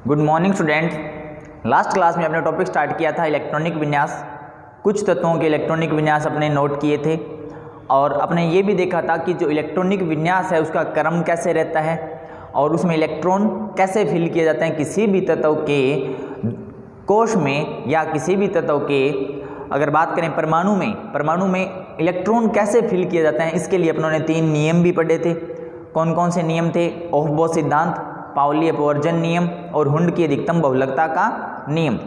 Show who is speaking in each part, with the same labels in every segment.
Speaker 1: Good morning student. Last class में अपने topic start किया था इलेक्ट्रॉनिक विन्यास। कुछ तत्वों के इलेक्ट्रॉनिक विन्यास अपने नोट किए थे और अपने ये भी देखा था कि जो इलेक्ट्रॉनिक विन्यास है उसका क्रम कैसे रहता है और उसमें इलेक्ट्रॉन कैसे फिल किए जाते हैं किसी भी तत्व के कोश में या किसी भी तत्व के, अगर बात करें परमाणु में इलेक्ट्रॉन कैसे फिल किए जाते हैं, इसके लिए अपनों ने 3 नियम भी पढ़े थे। कौन कौन से नियम थे? ऑफ-बोह्र सिद्धांत, पाउली अपवर्जन नियम और हुंड की अधिकतम बहुलकता का नियम।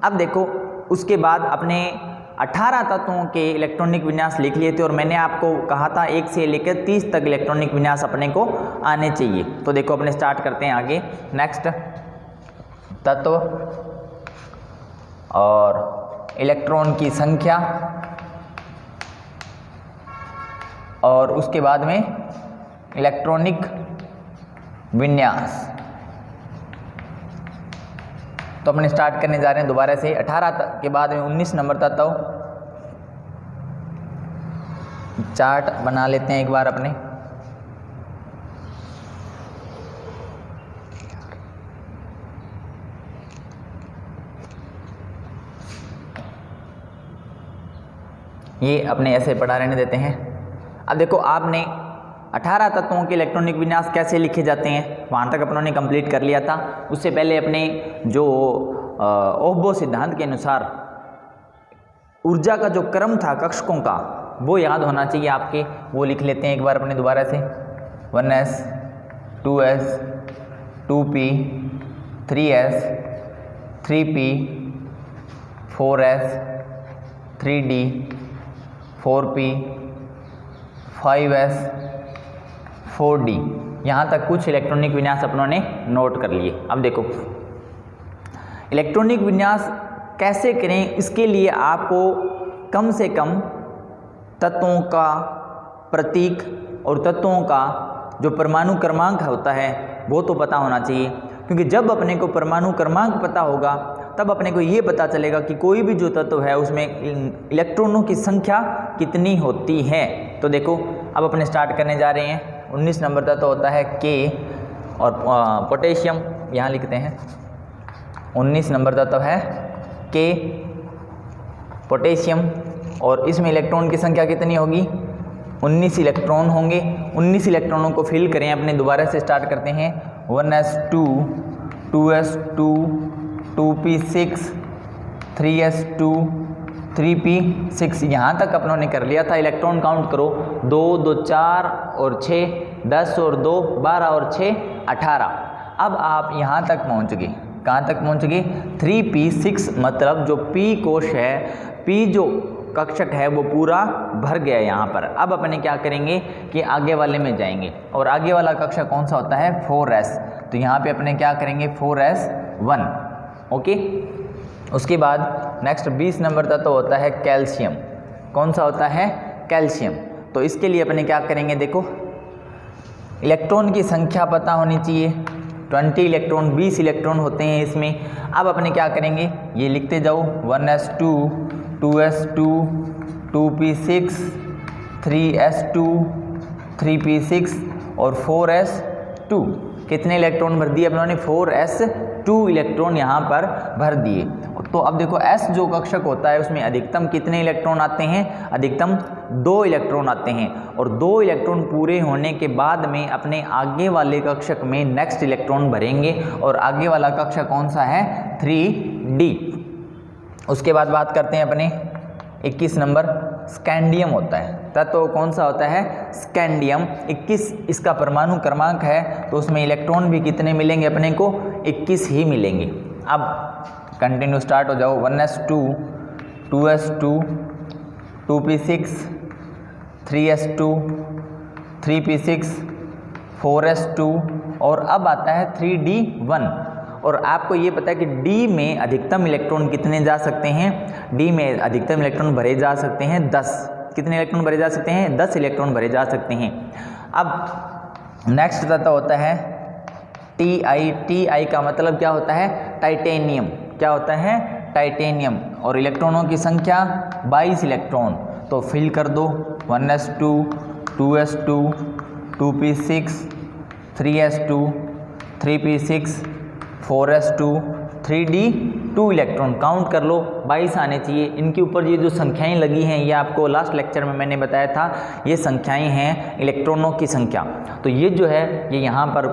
Speaker 1: अब देखो, उसके बाद अपने 18 तत्वों के इलेक्ट्रॉनिक विन्यास लिख लिए थे और मैंने आपको कहा था 1 से लेकर 30 तक इलेक्ट्रॉनिक विन्यास अपने को आने चाहिए। तो देखो अपने स्टार्ट करते हैं आगे। नेक्स्ट, तत्व और इलेक्ट्रॉन की संख्या और उसके बाद में इलेक्ट्रॉनिक विन्यास। तो अपने स्टार्ट करने जा रहे हैं दोबारा से 18 के बाद में 19 नंबर तत्व। चार्ट बना लेते हैं एक बार अपने। ये अपने ऐसे पढ़ा रहने देते हैं। अब देखो, आपने 18 तत्वों के इलेक्ट्रॉनिक विन्यास कैसे लिखे जाते हैं वहाँ तक अपनों ने कंप्लीट कर लिया था। उससे पहले अपने जो ऑफ-बोह्र सिद्धांत के अनुसार ऊर्जा का जो क्रम था कक्षकों का वो याद होना चाहिए आपके। वो लिख लेते हैं एक बार अपने दोबारा से। 1s 2s 2p 3s 3p 4s 3d 4p 5s 4d। यहाँ तक कुछ इलेक्ट्रॉनिक विन्यास अपनों ने नोट कर लिए। अब देखो, इलेक्ट्रॉनिक विन्यास कैसे करें, इसके लिए आपको कम से कम तत्वों का प्रतीक और तत्वों का जो परमाणु क्रमांक होता है वो तो पता होना चाहिए, क्योंकि जब अपने को परमाणु क्रमांक पता होगा तब अपने को ये पता चलेगा कि कोई भी जो तत्व है उसमें इलेक्ट्रॉनों की संख्या कितनी होती है। तो देखो, अब अपने स्टार्ट करने जा रहे हैं। 19 नंबर तत्व होता है के और पोटेशियम यहाँ लिखते हैं। 19 नंबर तत्व है के पोटेशियम और इसमें इलेक्ट्रॉन की संख्या कितनी होगी? 19 इलेक्ट्रॉन होंगे। 19 इलेक्ट्रॉनों को फिल करें। अपने दोबारा से स्टार्ट करते हैं। 1s2 2s2 2p6 3s2 3p6। यहाँ तक अपनों ने कर लिया था। इलेक्ट्रॉन काउंट करो, 2 2 4 और 6 10 और 2 12 और 6 18। अब आप यहाँ तक पहुँच गए। कहाँ तक पहुँच गए? 3p6, मतलब जो p कोश है, p जो कक्षक है वो पूरा भर गया यहाँ पर। अब अपने क्या करेंगे कि आगे वाले में जाएंगे और आगे वाला कक्षक कौन सा होता है? 4s। तो यहाँ पे अपने क्या करेंगे? 4s1। ओके। उसके बाद नेक्स्ट 20 नंबर तत्व होता है कैल्शियम। कौन सा होता है? कैल्शियम। तो इसके लिए अपने क्या करेंगे? देखो, इलेक्ट्रॉन की संख्या पता होनी चाहिए। 20 इलेक्ट्रॉन 20 इलेक्ट्रॉन होते हैं इसमें। अब अपने क्या करेंगे? ये लिखते जाओ। 1s2 2s2 2p6 3s2 3p6 और 4s2। कितने इलेक्ट्रॉन भर दिए अपनों ने? 4s2 इलेक्ट्रॉन यहाँ पर भर दिए। तो अब देखो, s जो कक्षक होता है उसमें अधिकतम कितने इलेक्ट्रॉन आते हैं? अधिकतम 2 इलेक्ट्रॉन आते हैं और 2 इलेक्ट्रॉन पूरे होने के बाद में अपने आगे वाले कक्षक में नेक्स्ट इलेक्ट्रॉन भरेंगे और आगे वाला कक्षक कौन सा है? 3d। उसके बाद बात करते हैं अपने 21 नंबर स्कैंडियम होता है। तत्व कौन सा होता है? स्कैंडियम। 21 इसका परमाणु क्रमांक है, तो उसमें इलेक्ट्रॉन भी कितने मिलेंगे अपने को? 21 ही मिलेंगे। अब कंटिन्यू स्टार्ट हो जाओ। 1s2 2s2 2p6 3s2 3p6 4s2 और अब आता है 3d1। और आपको ये पता है कि D में अधिकतम इलेक्ट्रॉन कितने जा सकते हैं? D में अधिकतम इलेक्ट्रॉन भरे जा सकते हैं 10। कितने इलेक्ट्रॉन भरे जा सकते हैं? 10 इलेक्ट्रॉन भरे जा सकते हैं। अब नेक्स्ट तत्व होता है Ti। Ti का मतलब क्या होता है? टाइटेनियम। क्या होता है? टाइटेनियम। और इलेक्ट्रॉनों की संख्या 22 इलेक्ट्रॉन। तो फिल कर दो। 1s2 2s2 2p6 3s2 3p6 4s2 3d 2 electron, count कर लो 22 आने चाहिए। इनके ऊपर ये जो संख्याएं लगी हैं ये आपको लास्ट लेक्चर में मैंने बताया था, ये संख्याएं हैं इलेक्ट्रॉनों की संख्या। तो ये जो है ये यहाँ पर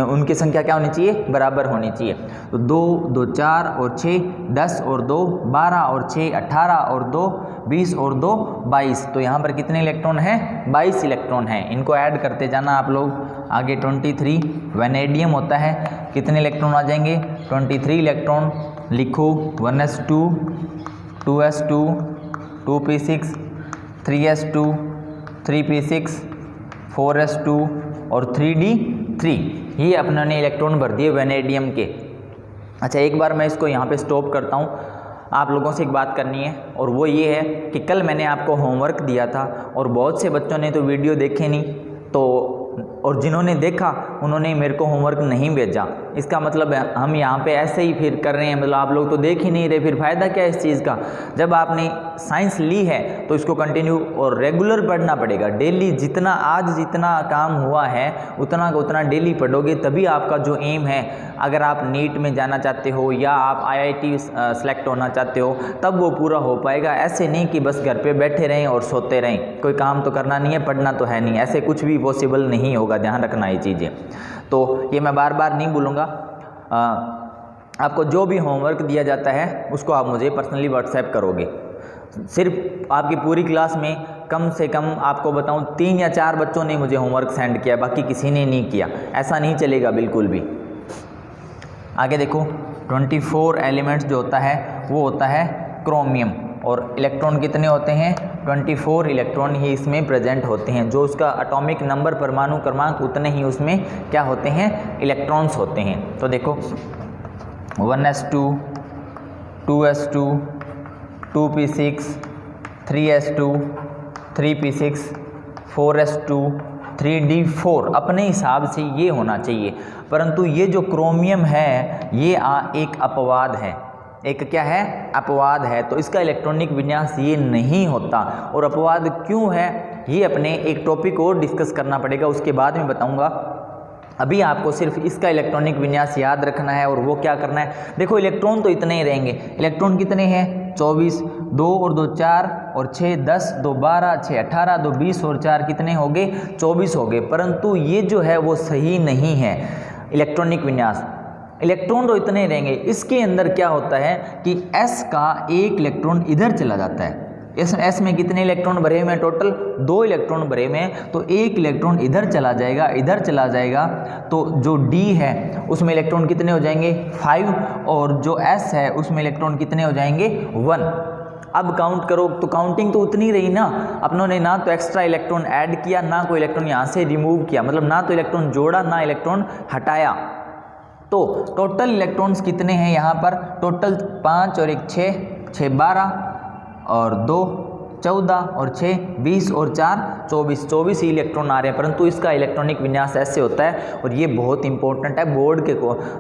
Speaker 1: उनकी संख्या क्या होनी चाहिए, बराबर होनी चाहिए। तो 2 2 4 और 6 10 और 2 12 और 6 18 और 2 20 और 2 22। तो यहाँ पर कितने इलेक्ट्रॉन हैं, 22 इलेक्ट्रॉन हैं। इनको ऐड करते जाना आप लोग। आगे 23 वैनेडियम होता है, कितने इलेक्ट्रॉन आ जाएंगे, 23 इलेक्ट्रॉन। लिखो 1s2 2s2 2p6 3s2 3p6 4s2 और 3d3। ये अपने ने इलेक्ट्रॉन भर दिए वैनेडियम के। अच्छा, एक बार मैं इसको यहाँ पे स्टॉप करता हूँ। आप लोगों से एक बात करनी है और वो ये है कि कल मैंने आपको होमवर्क दिया था और बहुत से बच्चों ने तो वीडियो देखे नहीं, तो और जिन्होंने देखा उन्होंने मेरे को होमवर्क नहीं भेजा। इसका मतलब है हम यहाँ पे ऐसे ही फिर कर रहे हैं, मतलब आप लोग तो देख ही नहीं रहे, फिर फ़ायदा क्या है इस चीज़ का। जब आपने साइंस ली है तो इसको कंटिन्यू और रेगुलर पढ़ना पड़ेगा। डेली जितना आज जितना काम हुआ है उतना का उतना डेली पढ़ोगे, तभी आपका जो एम है, अगर आप नीट में जाना चाहते हो या आप IIT सेलेक्ट होना चाहते हो तब वो पूरा हो पाएगा। ऐसे नहीं कि बस घर पे बैठे रहें और सोते रहें, कोई काम तो करना नहीं है, पढ़ना तो है नहीं, ऐसे कुछ भी पॉसिबल नहीं होगा। ध्यान रखना ये चीज़ें। तो ये मैं बार बार नहीं बोलूँगा। आपको जो भी होमवर्क दिया जाता है उसको आप मुझे पर्सनली व्हाट्सएप करोगे। सिर्फ आपकी पूरी क्लास में कम से कम आपको बताऊं 3 या 4 बच्चों ने मुझे होमवर्क सेंड किया, बाकी किसी ने नहीं किया। ऐसा नहीं चलेगा बिल्कुल भी। आगे देखो 24 एलिमेंट्स जो होता है वो होता है क्रोमियम, और इलेक्ट्रॉन कितने होते हैं, 24 इलेक्ट्रॉन ही इसमें प्रेजेंट होते हैं। जो उसका एटॉमिक नंबर परमाणु क्रमांक उतने ही उसमें क्या होते हैं, इलेक्ट्रॉन्स होते हैं। तो देखो 1s2 2s2 2p6 3s2 3p6 4s2 3d4 अपने हिसाब से ये होना चाहिए। परंतु ये जो क्रोमियम है ये एक अपवाद है। एक क्या है, अपवाद है। तो इसका इलेक्ट्रॉनिक विन्यास ये नहीं होता। और अपवाद क्यों है ये अपने एक टॉपिक और डिस्कस करना पड़ेगा, उसके बाद में बताऊंगा। अभी आपको सिर्फ इसका इलेक्ट्रॉनिक विन्यास याद रखना है। और वो क्या करना है, देखो इलेक्ट्रॉन तो इतने ही रहेंगे। इलेक्ट्रॉन कितने हैं, 24, 2 और 2 4 और 6 10, 2 12, 6 18, 2 20 और 4 कितने हो गए, 24 हो गए। परंतु ये जो है वो सही नहीं है इलेक्ट्रॉनिक विन्यास। इलेक्ट्रॉन तो इतने रहेंगे। इसके अंदर क्या होता है कि S का एक इलेक्ट्रॉन इधर चला जाता है। S में कितने इलेक्ट्रॉन भरे हुए हैं, टोटल 2 इलेक्ट्रॉन भरे हुए हैं। तो एक इलेक्ट्रॉन इधर चला जाएगा, इधर चला जाएगा। तो जो D है उसमें इलेक्ट्रॉन कितने हो जाएंगे, 5, और जो S है उसमें इलेक्ट्रॉन कितने हो जाएंगे, 1। अब काउंट करो तो काउंटिंग तो उतनी रही ना। अपनों ने ना तो एक्स्ट्रा इलेक्ट्रॉन ऐड किया, ना कोई इलेक्ट्रॉन यहाँ से रिमूव किया, मतलब ना तो इलेक्ट्रॉन जोड़ा ना इलेक्ट्रॉन हटाया। तो टोटल इलेक्ट्रॉन्स कितने हैं यहाँ पर, टोटल 5 और 1 6, 6 12 और 2 14 और 6 20 और 4 24 ही इलेक्ट्रॉन आ रहे हैं। परंतु इसका इलेक्ट्रॉनिक विन्यास ऐसे होता है और ये बहुत इंपॉर्टेंट है। बोर्ड के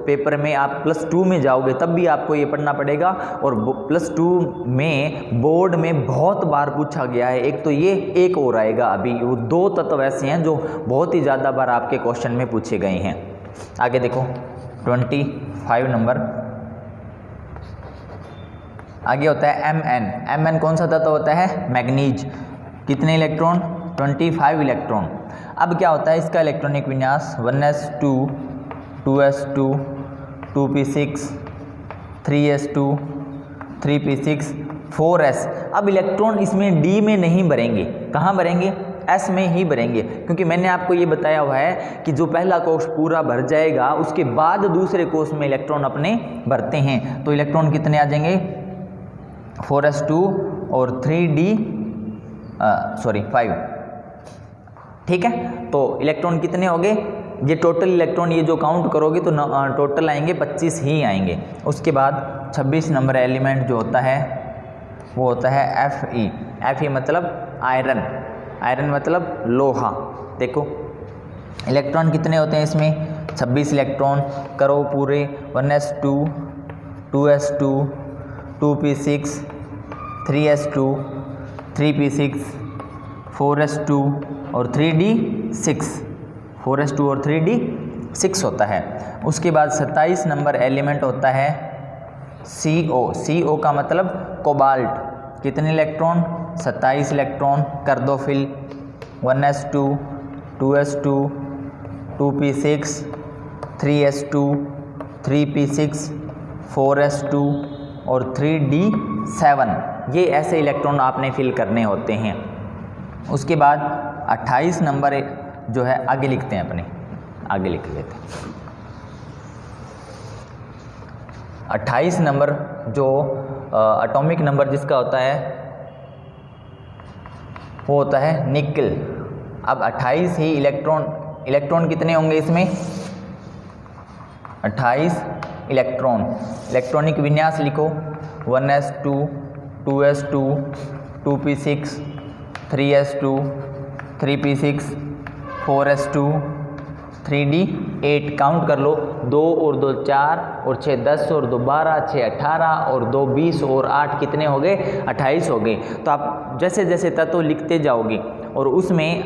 Speaker 1: पेपर में आप +2 में जाओगे तब भी आपको ये पढ़ना पड़ेगा। और +2 में बोर्ड में बहुत बार पूछा गया है। एक तो ये, एक और आएगा अभी। वो 2 तत्व ऐसे हैं जो बहुत ही ज़्यादा बार आपके क्वेश्चन में पूछे गए हैं। आगे देखो 25 नंबर आगे होता है Mn कौन सा तत्व होता है, मैग्नीज। कितने इलेक्ट्रॉन, 25 इलेक्ट्रॉन। अब क्या होता है इसका इलेक्ट्रॉनिक विन्यास, 1s2 2s2 2p6 3s2 3p6 4s। अब इलेक्ट्रॉन इसमें D में नहीं भरेंगे, कहाँ भरेंगे, S में ही भरेंगे। क्योंकि मैंने आपको ये बताया हुआ है कि जो पहला कोष पूरा भर जाएगा उसके बाद दूसरे कोष में इलेक्ट्रॉन अपने भरते हैं। तो इलेक्ट्रॉन कितने आ जाएंगे, 4s2 और 5। ठीक है, तो इलेक्ट्रॉन कितने हो गए, ये टोटल इलेक्ट्रॉन ये जो काउंट करोगे तो टोटल आएंगे 25 ही आएंगे। उसके बाद 26 नंबर एलिमेंट जो होता है वो होता है Fe मतलब आयरन। आयरन मतलब लोहा। देखो इलेक्ट्रॉन कितने होते हैं इसमें, 26 इलेक्ट्रॉन। करो पूरे, 1s2 2s2 2p6 3s2 3p6 4s2 और 3d6 4s2 और 3d 6 होता है। उसके बाद 27 नंबर एलिमेंट होता है CO। CO का मतलब कोबाल्ट। कितने इलेक्ट्रॉन? 27 इलेक्ट्रॉन। कर दो fill. 1s2 2s2 2p6 3s2 3p6 4s2 और 3d7। ये ऐसे इलेक्ट्रॉन आपने फिल करने होते हैं। उसके बाद 28 नंबर जो है आगे लिखते हैं, अपने आगे लिख लेते हैं। 28 नंबर जो एटॉमिक नंबर जिसका होता है वो होता है निकल। अब 28 ही इलेक्ट्रॉन कितने होंगे इसमें? 28 इलेक्ट्रॉन। इलेक्ट्रॉनिक विन्यास लिखो। 1s2 2s2 2p6 3s2 3p6 4s2 3d8। Count कर लो। 2 और 2 4 और 6 10 और 2 12 6 18 और 2 20 और 8 कितने हो गए? 28 हो गए। तो आप जैसे जैसे तत्व लिखते जाओगे और उसमें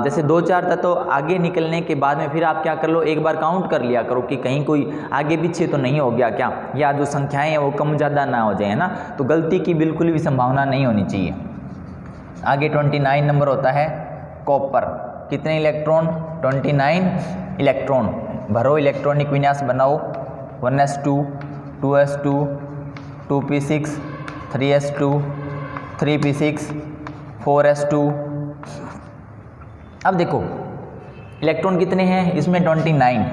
Speaker 1: जैसे 2 4 तत्व आगे निकलने के बाद में फिर आप क्या कर लो, एक बार काउंट कर लिया करो कि कहीं कोई आगे पीछे तो नहीं हो गया क्या, या जो संख्याएं हैं वो कम ज़्यादा ना हो जाए, है ना। तो गलती की बिल्कुल भी संभावना नहीं होनी चाहिए। आगे 29 नंबर होता है कॉपर। कितने इलेक्ट्रॉन? 29 इलेक्ट्रॉन। भरो, इलेक्ट्रॉनिक विन्यास बनाओ। 1s2 2s2 2p6 3s2 3p6 4s2। अब देखो इलेक्ट्रॉन कितने हैं इसमें? 29।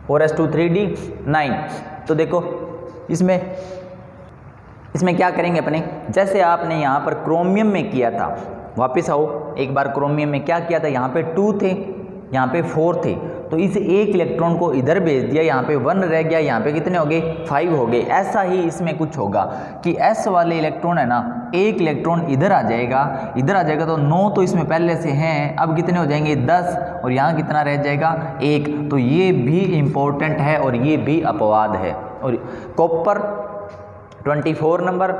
Speaker 1: 4s2 3d9। तो देखो इसमें क्या करेंगे अपने, जैसे आपने यहाँ पर क्रोमियम में किया था, वापस आओ एक बार। क्रोमियम में क्या किया था? यहाँ पे 2 थे, यहाँ पे 4 थे, तो इस एक इलेक्ट्रॉन को इधर भेज दिया, यहाँ पे 1 रह गया, यहाँ पे कितने हो गए? 5 हो गए। ऐसा ही इसमें कुछ होगा कि S वाले इलेक्ट्रॉन है ना, एक इलेक्ट्रॉन इधर आ जाएगा, तो 9 तो इसमें पहले से हैं, अब कितने हो जाएंगे? 10, और यहाँ कितना रह जाएगा? 1। तो ये भी इम्पोर्टेंट है और ये भी अपवाद है। और copper 24 number,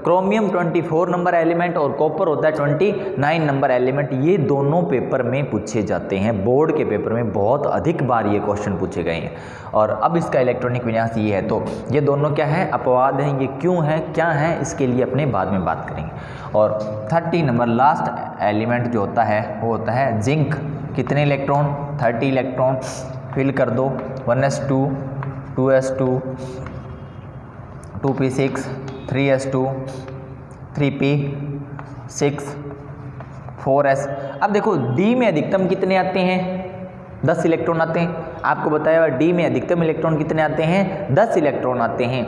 Speaker 1: chromium 24 number element और कॉपर होता है 29 नंबर एलिमेंट। ये दोनों पेपर में पूछे जाते हैं, बोर्ड के पेपर में बहुत अधिक बार ये क्वेश्चन पूछे गए हैं। और अब इसका इलेक्ट्रॉनिक विन्यास ये है, तो ये दोनों क्या है? अपवाद हैं। ये क्यों है, क्या है, इसके लिए अपने बाद में बात करेंगे। और 30 नंबर लास्ट एलिमेंट जो होता है वो होता है जिंक। कितने इलेक्ट्रॉन? 30 इलेक्ट्रॉन। फिल कर दो। 1s2 2s2 2p6 3s2 3p6 4s। अब देखो डी में अधिकतम कितने आते हैं? 10 इलेक्ट्रॉन आते हैं। आपको बताया हुआ डी में अधिकतम इलेक्ट्रॉन कितने आते हैं? 10 इलेक्ट्रॉन आते हैं।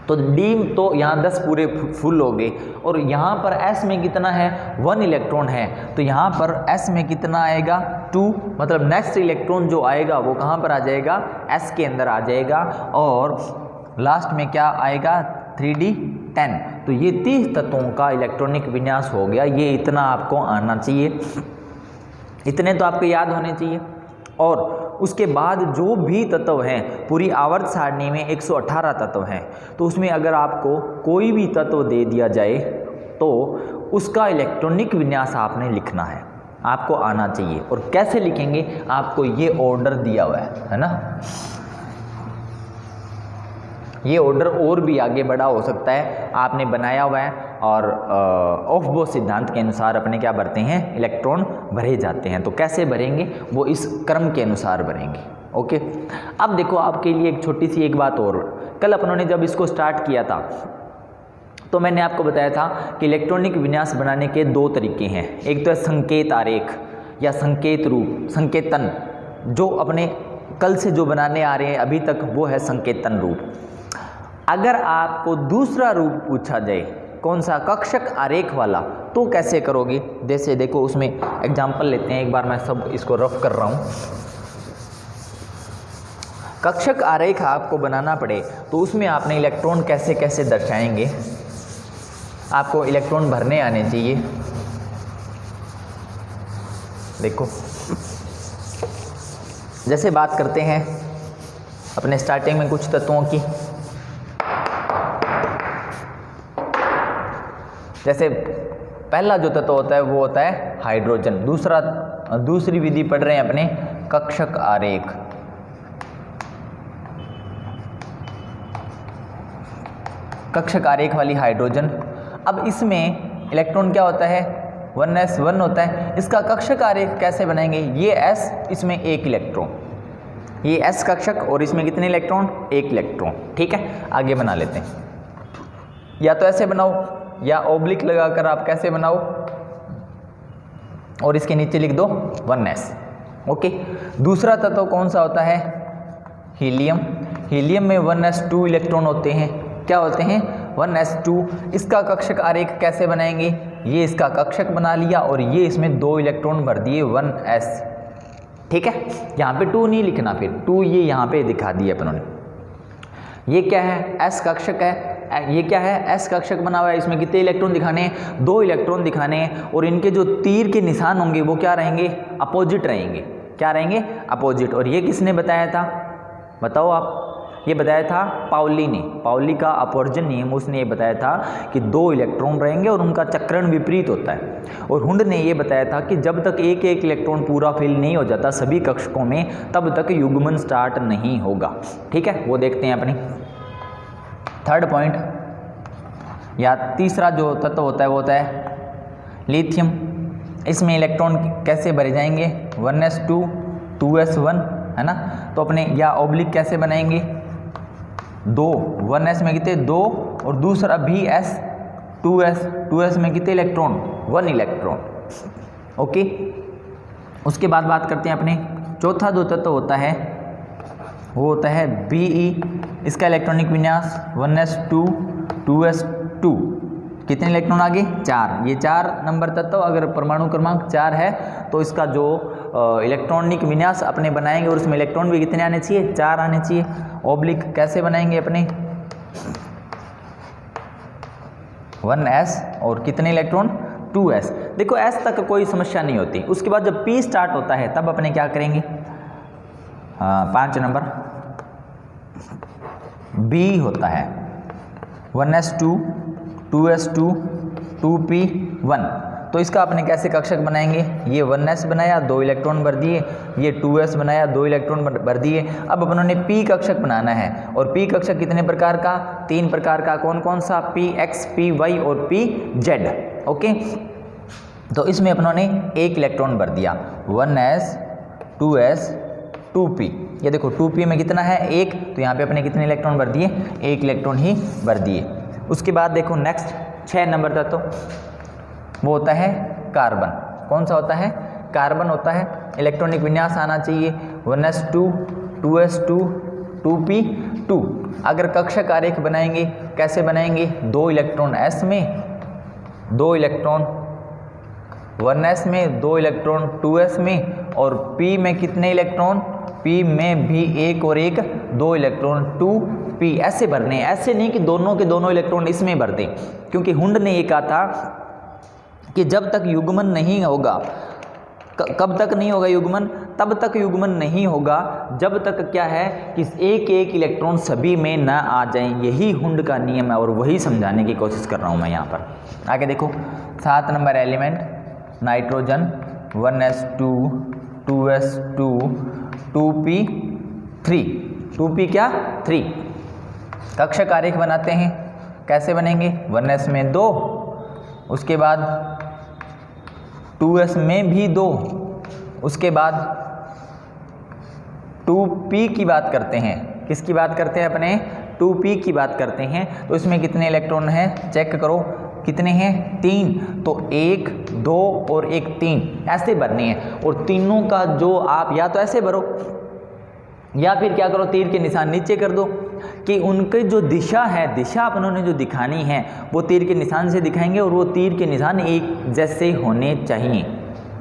Speaker 1: तो डी तो यहाँ 10 पूरे फुल हो गए, और यहाँ पर एस में कितना है? 1 इलेक्ट्रॉन है, तो यहाँ पर एस में कितना आएगा? 2। मतलब नेक्स्ट इलेक्ट्रॉन जो आएगा वो कहाँ पर आ जाएगा? एस के अंदर आ जाएगा। और लास्ट में क्या आएगा? 3d10। तो ये 30 तत्वों का इलेक्ट्रॉनिक विन्यास हो गया। ये इतना आपको आना चाहिए, इतने तो आपको याद होने चाहिए। और उसके बाद जो भी तत्व हैं, पूरी आवर्त सारणी में 118 तत्व हैं, तो उसमें अगर आपको कोई भी तत्व दे दिया जाए तो उसका इलेक्ट्रॉनिक विन्यास आपने लिखना है, आपको आना चाहिए। और कैसे लिखेंगे? आपको ये ऑर्डर दिया हुआ है ना। ये ऑर्डर और भी आगे बढ़ा हो सकता है, आपने बनाया हुआ है। और ऑफ-बो सिद्धांत के अनुसार अपने क्या भरते हैं? इलेक्ट्रॉन भरे जाते हैं। तो कैसे भरेंगे? वो इस क्रम के अनुसार भरेंगे। ओके। अब देखो आपके लिए एक छोटी सी एक बात और। कल अपनों ने जब इसको स्टार्ट किया था तो मैंने आपको बताया था कि इलेक्ट्रॉनिक विन्यास बनाने के 2 तरीके हैं। एक तो है संकेत आरेख या संकेत रूप, संकेतन। जो अपने कल से जो बनाने आ रहे हैं अभी तक, वो है संकेतन रूप। अगर आपको दूसरा रूप पूछा जाए, कौन सा? कक्षक आरेख वाला, तो कैसे करोगे? जैसे देखो उसमें एग्जाम्पल लेते हैं, एक बार मैं सब इसको रफ कर रहा हूँ। कक्षक आरेख आपको बनाना पड़े तो उसमें आपने इलेक्ट्रॉन कैसे कैसे दर्शाएंगे, आपको इलेक्ट्रॉन भरने आने चाहिए। देखो जैसे बात करते हैं अपने स्टार्टिंग में कुछ तत्वों की, जैसे पहला जो तत्व होता है वो होता है हाइड्रोजन। दूसरी विधि पढ़ रहे हैं अपने कक्षक आरेख। कक्षक आरेख वाली हाइड्रोजन। अब इसमें इलेक्ट्रॉन क्या होता है, 1s1 होता है। इसका कक्षक आरेख कैसे बनाएंगे, ये s, इसमें एक इलेक्ट्रॉन, ये s कक्षक और इसमें कितने इलेक्ट्रॉन, एक इलेक्ट्रॉन। ठीक है, आगे बना लेते हैं। या तो ऐसे बनाओ या ओब्लिक लगाकर आप कैसे बनाओ, और इसके नीचे लिख दो 1s। ओके, दूसरा तत्व कौन सा होता है, हीलियम। हीलियम में 1s2 इलेक्ट्रॉन होते हैं। क्या होते हैं, 1s2। इसका कक्षक आरेख कैसे बनाएंगे, ये इसका कक्षक बना लिया और ये इसमें 2 इलेक्ट्रॉन भर दिए 1s। ठीक है, यहाँ पे 2 नहीं लिखना, फिर 2 ये यहाँ पे दिखा दिए अपनों ने। ये क्या है, s कक्षक है। ये क्या है, s कक्षक बना हुआ है। इसमें कितने इलेक्ट्रॉन दिखाने हैं, 2 इलेक्ट्रॉन दिखाने हैं। और इनके जो तीर के निशान होंगे वो क्या रहेंगे, अपोजिट रहेंगे। क्या रहेंगे, अपोजिट। और ये किसने बताया था, बताओ आप, ये बताया था पाउली ने। पाउली का अपवर्जन नियम, उसने ये बताया था कि 2 इलेक्ट्रॉन रहेंगे और उनका चक्रण विपरीत होता है। और हुंड ने ये बताया था कि जब तक एक एक इलेक्ट्रॉन पूरा फिल नहीं हो जाता सभी कक्षकों में, तब तक युग्मन स्टार्ट नहीं होगा। ठीक है, वो देखते हैं अपनी थर्ड पॉइंट, या तीसरा जो तत्व होता है वो होता है लिथियम। इसमें इलेक्ट्रॉन कैसे भरे जाएंगे, 1s2 2s1 है ना। तो अपने या ओब्लिक कैसे बनाएंगे, 2, 1s में कितने 2 और दूसरा भी s 2s में कितने इलेक्ट्रॉन, 1 इलेक्ट्रॉन। ओके, उसके बाद बात करते हैं अपने चौथा जो तत्व होता है वो होता है Be। इसका इलेक्ट्रॉनिक विन्यास 1s2 2s2, कितने इलेक्ट्रॉन आगे, 4। ये 4 नंबर तत्व, अगर परमाणु क्रमांक 4 है तो इसका जो इलेक्ट्रॉनिक विन्यास अपने बनाएंगे और उसमें इलेक्ट्रॉन भी कितने आने चाहिए, 4 आने चाहिए। ओब्लिक कैसे बनाएंगे अपने, 1s और कितने इलेक्ट्रॉन, 2s। देखो s तक कोई समस्या नहीं होती। उसके बाद जब p स्टार्ट होता है तब अपने क्या करेंगे, 5 नंबर B होता है, 1s2 2s2 2p1। तो इसका अपने कैसे कक्षक बनाएंगे, ये 1s बनाया 2 इलेक्ट्रॉन भर दिए, ये 2s बनाया 2 इलेक्ट्रॉन भर दिए। अब अपनों ने p कक्षक बनाना है, और p कक्षक कितने प्रकार का, 3 प्रकार का। कौन कौन सा, px py और pz। ओके, तो इसमें अपनों ने 1 इलेक्ट्रॉन भर दिया, 1s 2s 2p। ये देखो 2p में कितना है, 1, तो यहाँ पे अपने कितने इलेक्ट्रॉन भर दिए, 1 इलेक्ट्रॉन ही भर दिए। उसके बाद देखो नेक्स्ट 6 नंबर तत्व वो होता है कार्बन। कौन सा होता है, कार्बन होता है। इलेक्ट्रॉनिक विन्यास आना चाहिए 1s2 2s2 2p2। अगर कक्षक आरेख बनाएंगे कैसे बनाएंगे, 2 इलेक्ट्रॉन s में, 2 इलेक्ट्रॉन 1s में, 2 इलेक्ट्रॉन 2s में, और p में कितने इलेक्ट्रॉन, p में भी 1 और 1, 2 इलेक्ट्रॉन 2p। ऐसे भरने, ऐसे नहीं कि दोनों के दोनों इलेक्ट्रॉन इसमें भर दें, क्योंकि हुंड ने ये कहा था कि जब तक युग्मन नहीं होगा, कब तक नहीं होगा युग्मन, तब तक युग्मन नहीं होगा जब तक क्या है कि एक एक इलेक्ट्रॉन सभी में ना आ जाएं। यही हुंड का नियम है और वही समझाने की कोशिश कर रहा हूँ मैं यहाँ पर। आगे देखो 7 number element nitrogen, 1s2 2s2 2p3। 2p क्या, 3। कक्षक आरेख बनाते हैं, कैसे बनेंगे, 1s में 2, उसके बाद 2s में भी 2, उसके बाद 2p की बात करते हैं। किसकी बात करते हैं अपने, 2p की बात करते हैं। तो इसमें कितने इलेक्ट्रॉन हैं, चेक करो कितने हैं, 3। तो 1 2 और 1 3 ऐसे भरने हैं। और तीनों का जो आप या तो ऐसे भरो या फिर क्या करो, तीर के निशान नीचे कर दो कि उनकी जो दिशा है, दिशा अपनों ने जो दिखानी है वो तीर के निशान से दिखाएंगे और वो तीर के निशान एक जैसे होने चाहिए।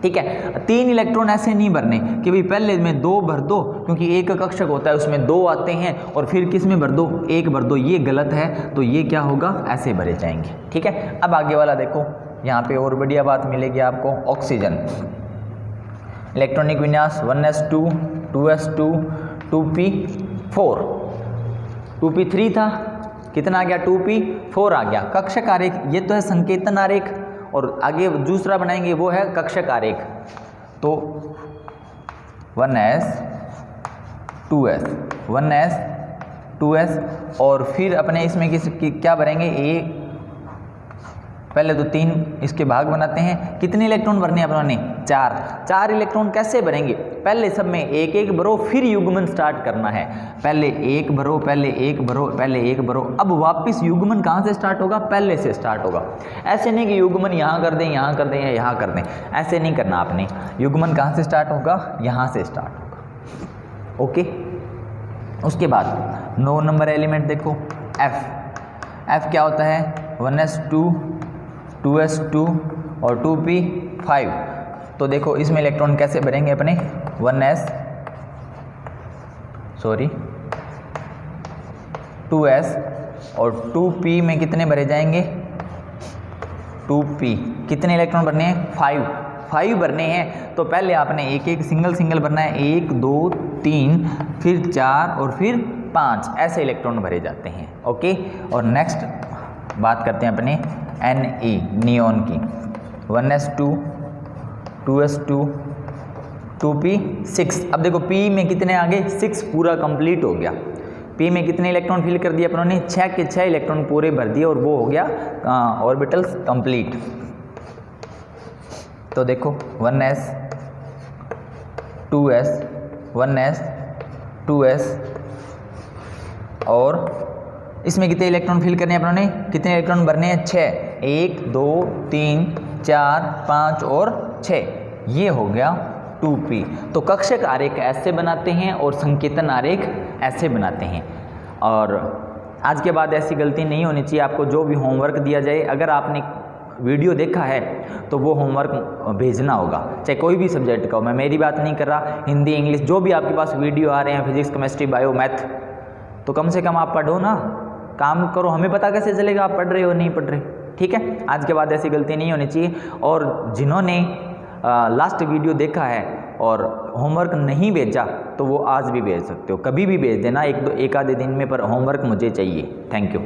Speaker 1: ठीक है, 3 इलेक्ट्रॉन ऐसे नहीं भरने कि भाई पहले में 2 भर दो, क्योंकि एक कक्षक होता है उसमें 2 आते हैं और फिर किस में भर दो, 1 भर दो। ये गलत है, तो ये क्या होगा, ऐसे भरे जाएंगे। ठीक है, अब आगे वाला देखो, यहाँ पे और बढ़िया बात मिलेगी आपको। ऑक्सीजन, इलेक्ट्रॉनिक विन्यास 1s2 2s2 2p4, 2p3 था, कितना आ गया, 2p4 आ गया। कक्षक आरेख, ये तो है संकेतन आरेख, और आगे दूसरा बनाएंगे वो है कक्षक आरेख। तो 1s 2s 1s 2s और फिर अपने इसमें क्या भरेंगे, ए पहले तो 3 इसके भाग बनाते हैं, कितने इलेक्ट्रॉन भरने हैं अपनों ने, 4 इलेक्ट्रॉन कैसे भरेंगे, पहले सब में एक एक भरो, फिर युग्मन स्टार्ट करना है, पहले एक भरो, पहले एक भरो, पहले एक भरो, अब वापस युग्मन कहाँ से स्टार्ट होगा, पहले से स्टार्ट होगा। ऐसे नहीं कि युग्मन यहाँ कर दें, यहाँ कर दें या यहाँ कर दें, ऐसे नहीं करना आपने। युग्मन कहाँ से स्टार्ट होगा, यहाँ से स्टार्ट होगा। ओके, उसके बाद 9 नंबर एलिमेंट देखो F क्या होता है, 1s2 2s2 और 2p5। तो देखो इसमें इलेक्ट्रॉन कैसे भरेंगे अपने, 2s और 2p में कितने भरे जाएंगे, 2p कितने इलेक्ट्रॉन भरने हैं, 5 भरने हैं। तो पहले आपने एक एक सिंगल भरना है, 1 2 3 फिर 4 और फिर 5, ऐसे इलेक्ट्रॉन भरे जाते हैं। ओके, और नेक्स्ट बात करते हैं अपने Ne नियॉन की, 1s2 2s2 2p6। अब देखो p में कितने आ गए, 6 पूरा कंप्लीट हो गया। p में कितने इलेक्ट्रॉन फिल कर दिए अपनों ने, 6 के 6 इलेक्ट्रॉन पूरे भर दिए और वो हो गया ऑर्बिटल्स कंप्लीट। तो देखो 1s 2s 1s 2s और इसमें कितने इलेक्ट्रॉन फिल करने हैं अपनों ने, कितने इलेक्ट्रॉन भरने हैं, 6, 1 2 3 4 5 और 6, ये हो गया 2p। तो कक्षक आरेख ऐसे बनाते हैं और संकेतन आरेख ऐसे बनाते हैं। और आज के बाद ऐसी गलती नहीं होनी चाहिए। आपको जो भी होमवर्क दिया जाए, अगर आपने वीडियो देखा है तो वो होमवर्क भेजना होगा, चाहे कोई भी सब्जेक्ट का हो। मैं मेरी बात नहीं कर रहा, हिंदी इंग्लिश जो भी आपके पास वीडियो आ रहे हैं, फिजिक्स केमिस्ट्री बायो मैथ, तो कम से कम आप पढ़ो ना, काम करो। हमें पता कैसे चलेगा आप पढ़ रहे हो नहीं पढ़ रहे, ठीक है। आज के बाद ऐसी गलती नहीं होनी चाहिए। और जिन्होंने लास्ट वीडियो देखा है और होमवर्क नहीं भेजा तो वो आज भी भेज सकते हो, कभी भी भेज देना, एक आधे दिन में, पर होमवर्क मुझे चाहिए। Thank you.